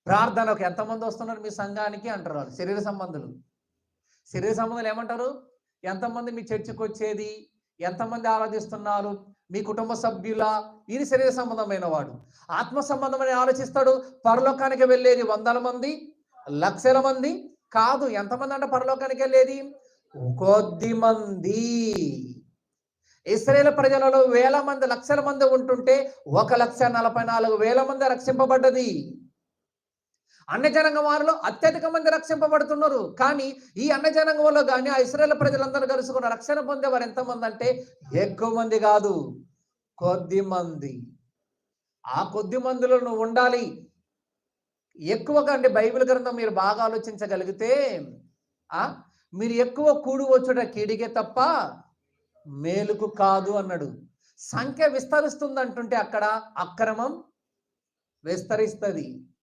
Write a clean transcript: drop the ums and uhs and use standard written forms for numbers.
ప్రార్థనకు ఎంతమంది వస్తున్నారు మీ సంఘానికి అంటారు వాళ్ళు, శరీర సంబంధులు. శరీర సంబంధాలు ఏమంటారు? ఎంతమంది మీ చర్చికి వచ్చేది, ఎంతమంది ఆరాధిస్తున్నారు, మీ కుటుంబ సభ్యుల, ఇది శరీర సంబంధమైన వాడు. ఆత్మ సంబంధమని ఆలోచిస్తాడు. పరలోకానికి వెళ్ళేది వందల మంది, లక్షల మంది కాదు. ఎంతమంది అంటే పరలోకానికి వెళ్ళేది? కొద్ది మంది. ఇశ్రాయేలు ప్రజలలో వేల మంది, లక్షల మంది ఉంటుంటే 1,44,000 మంది రక్షింపబడ్డది. అన్య జనాంగం వారిలో అత్యధిక మంది రక్షింపబడుతున్నారు. కానీ ఈ అన్య జనాంగంలో కానీ ఆ ఇశ్రాయేలు ప్రజలందరూ కలుసుకున్న రక్షణ పొందేవారు ఎంతమంది అంటే ఎక్కువ మంది కాదు, కొద్ది మంది. ఆ కొద్ది మందిలో నువ్వు ఉండాలి. ఎక్కువగా అంటే బైబిల్ గ్రంథం మీరు బాగా ఆలోచించగలిగితే మీరు ఎక్కువ కూడి వచ్చుట కీడికే తప్ప మేలుకు కాదు అన్నాడు. సంఖ్య విస్తరిస్తుంది అంటుంటే అక్కడ అక్రమం విస్తరిస్తుంది.